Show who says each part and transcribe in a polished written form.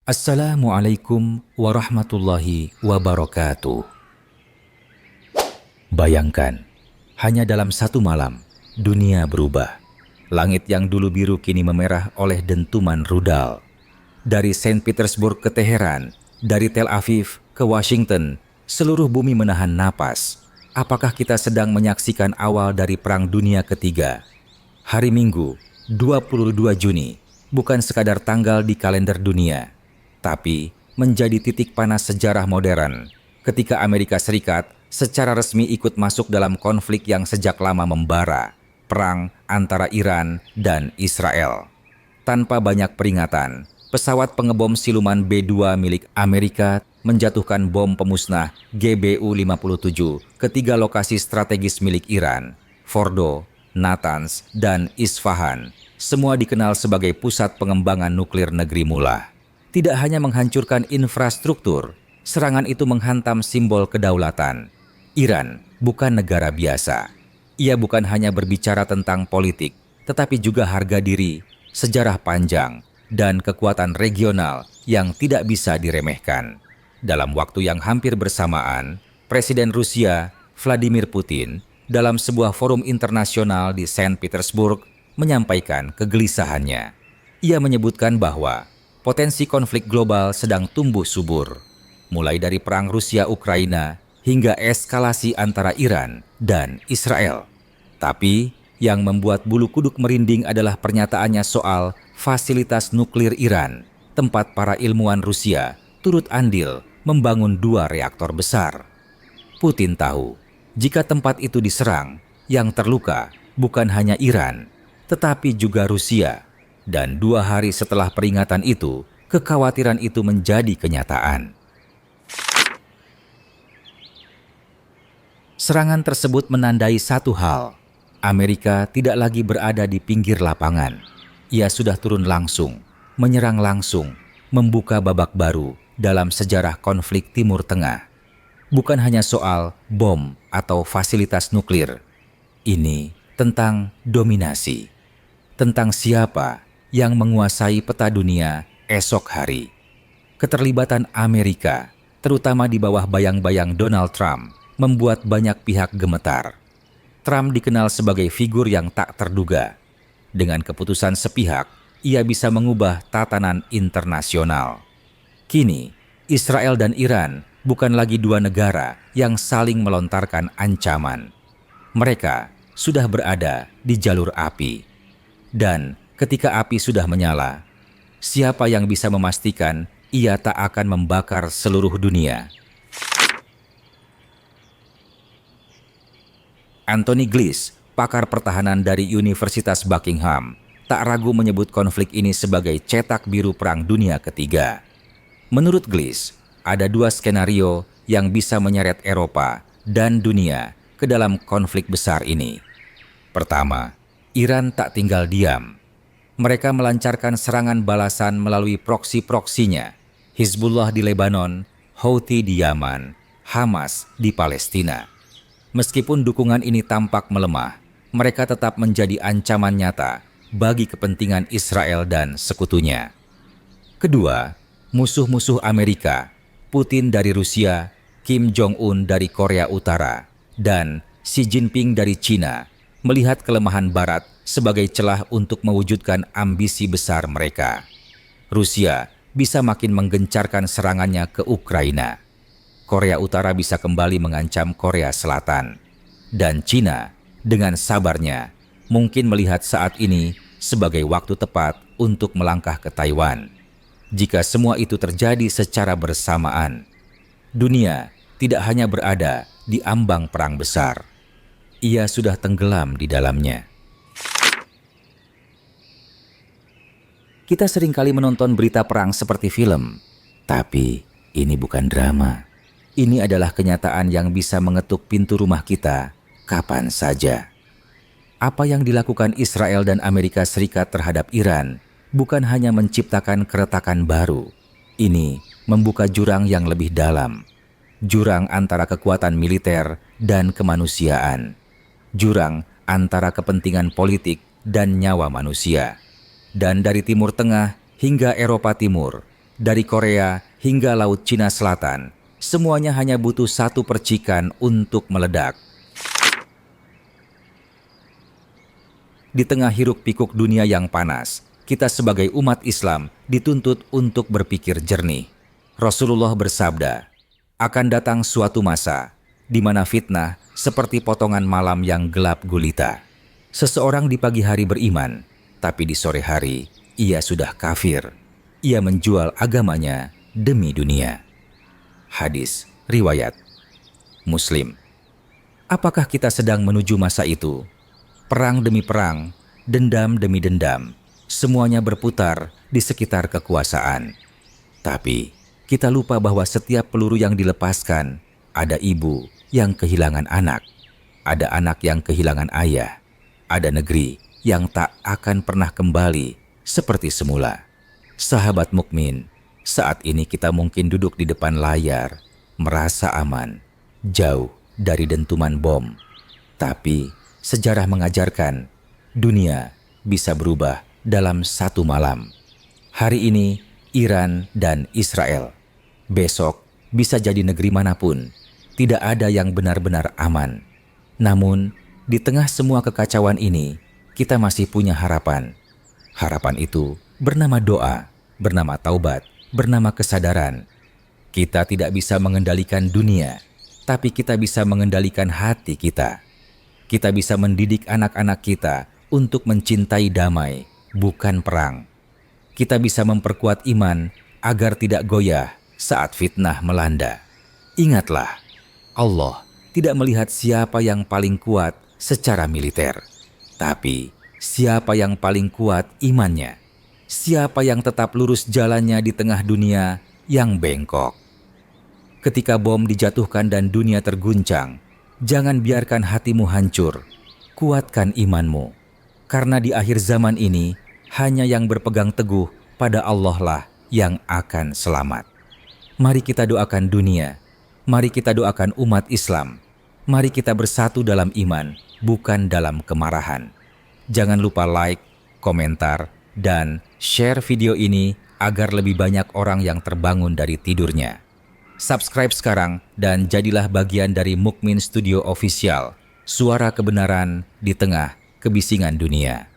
Speaker 1: Assalamualaikum warahmatullahi wabarakatuh. Bayangkan, hanya dalam satu malam, dunia berubah. Langit yang dulu biru kini memerah oleh dentuman rudal. Dari Saint Petersburg ke Teheran, dari Tel Aviv ke Washington, seluruh bumi menahan napas. Apakah kita sedang menyaksikan awal dari Perang Dunia Ketiga? Hari Minggu, 22 Juni, bukan sekadar tanggal di kalender dunia, tapi menjadi titik panas sejarah modern ketika Amerika Serikat secara resmi ikut masuk dalam konflik yang sejak lama membara, perang antara Iran dan Israel. Tanpa banyak peringatan, pesawat pengebom siluman B-2 milik Amerika menjatuhkan bom pemusnah GBU-57 ke 3 lokasi strategis milik Iran, Fordo, Natanz, dan Isfahan. Semua dikenal sebagai pusat pengembangan nuklir negeri mula. Tidak hanya menghancurkan infrastruktur, serangan itu menghantam simbol kedaulatan. Iran bukan negara biasa. Ia bukan hanya berbicara tentang politik, tetapi juga harga diri, sejarah panjang, dan kekuatan regional yang tidak bisa diremehkan. Dalam waktu yang hampir bersamaan, Presiden Rusia, Vladimir Putin, dalam sebuah forum internasional di Saint Petersburg, menyampaikan kegelisahannya. Ia menyebutkan bahwa potensi konflik global sedang tumbuh subur, mulai dari perang Rusia-Ukraina hingga eskalasi antara Iran dan Israel. Tapi, yang membuat bulu kuduk merinding adalah pernyataannya soal fasilitas nuklir Iran, tempat para ilmuwan Rusia turut andil membangun 2 reaktor besar. Putin tahu, jika tempat itu diserang, yang terluka bukan hanya Iran, tetapi juga Rusia. Dan 2 hari setelah peringatan itu, kekhawatiran itu menjadi kenyataan. Serangan tersebut menandai satu hal. Amerika tidak lagi berada di pinggir lapangan. Ia sudah turun langsung, menyerang langsung, membuka babak baru dalam sejarah konflik Timur Tengah. Bukan hanya soal bom atau fasilitas nuklir. Ini tentang dominasi. Tentang siapa yang menguasai peta dunia esok hari. Keterlibatan Amerika, terutama di bawah bayang-bayang Donald Trump, membuat banyak pihak gemetar. Trump dikenal sebagai figur yang tak terduga. Dengan keputusan sepihak, ia bisa mengubah tatanan internasional. Kini, Israel dan Iran bukan lagi 2 negara yang saling melontarkan ancaman. Mereka sudah berada di jalur api. Dan ketika api sudah menyala, siapa yang bisa memastikan ia tak akan membakar seluruh dunia? Anthony Gliss, pakar pertahanan dari Universitas Buckingham, tak ragu menyebut konflik ini sebagai cetak biru Perang Dunia Ketiga. Menurut Gliss, ada 2 skenario yang bisa menyeret Eropa dan dunia ke dalam konflik besar ini. Pertama, Iran tak tinggal diam. Mereka melancarkan serangan balasan melalui proksi-proksinya. Hizbullah di Lebanon, Houthi di Yaman, Hamas di Palestina. Meskipun dukungan ini tampak melemah, mereka tetap menjadi ancaman nyata bagi kepentingan Israel dan sekutunya. Kedua, musuh-musuh Amerika, Putin dari Rusia, Kim Jong-un dari Korea Utara, dan Xi Jinping dari China, melihat kelemahan Barat sebagai celah untuk mewujudkan ambisi besar mereka. Rusia bisa makin menggencarkan serangannya ke Ukraina. Korea Utara bisa kembali mengancam Korea Selatan. Dan China, dengan sabarnya, mungkin melihat saat ini sebagai waktu tepat untuk melangkah ke Taiwan. Jika semua itu terjadi secara bersamaan, dunia tidak hanya berada di ambang perang besar. Ia sudah tenggelam di dalamnya. Kita seringkali menonton berita perang seperti film, tapi ini bukan drama. Ini adalah kenyataan yang bisa mengetuk pintu rumah kita kapan saja. Apa yang dilakukan Israel dan Amerika Serikat terhadap Iran bukan hanya menciptakan keretakan baru. Ini membuka jurang yang lebih dalam. Jurang antara kekuatan militer dan kemanusiaan. Jurang antara kepentingan politik dan nyawa manusia. Dan dari Timur Tengah hingga Eropa Timur, Dari Korea hingga Laut Cina Selatan, semuanya hanya butuh satu percikan untuk meledak. Di tengah hiruk-pikuk dunia yang panas, kita sebagai umat Islam dituntut untuk berpikir jernih. Rasulullah bersabda, akan datang suatu masa di mana fitnah seperti potongan malam yang gelap gulita. Seseorang di pagi hari beriman, tapi di sore hari ia sudah kafir. Ia menjual agamanya demi dunia. Hadis riwayat Muslim. Apakah kita sedang menuju masa itu? Perang demi perang, dendam demi dendam, semuanya berputar di sekitar kekuasaan. Tapi kita lupa bahwa setiap peluru yang dilepaskan, ada ibu yang kehilangan anak, ada anak yang kehilangan ayah, ada negeri yang tak akan pernah kembali seperti semula. Sahabat mukmin, saat ini kita mungkin duduk di depan layar, merasa aman, jauh dari dentuman bom. Tapi sejarah mengajarkan, dunia bisa berubah dalam satu malam. Hari ini Iran dan Israel. Besok bisa jadi negeri manapun. Tidak ada yang benar-benar aman. Namun, di tengah semua kekacauan ini, kita masih punya harapan. Harapan itu bernama doa, bernama taubat, bernama kesadaran. Kita tidak bisa mengendalikan dunia, tapi kita bisa mengendalikan hati kita. Kita bisa mendidik anak-anak kita untuk mencintai damai, bukan perang. Kita bisa memperkuat iman agar tidak goyah saat fitnah melanda. Ingatlah, Allah tidak melihat siapa yang paling kuat secara militer, tapi siapa yang paling kuat imannya. Siapa yang tetap lurus jalannya di tengah dunia yang bengkok. Ketika bom dijatuhkan dan dunia terguncang, jangan biarkan hatimu hancur. Kuatkan imanmu. Karena di akhir zaman ini, hanya yang berpegang teguh pada Allah lah yang akan selamat. Mari kita doakan dunia. Mari kita doakan umat Islam. Mari kita bersatu dalam iman, bukan dalam kemarahan. Jangan lupa like, komentar, dan share video ini agar lebih banyak orang yang terbangun dari tidurnya. Subscribe sekarang dan jadilah bagian dari Mukmin Studio Official, suara kebenaran di tengah kebisingan dunia.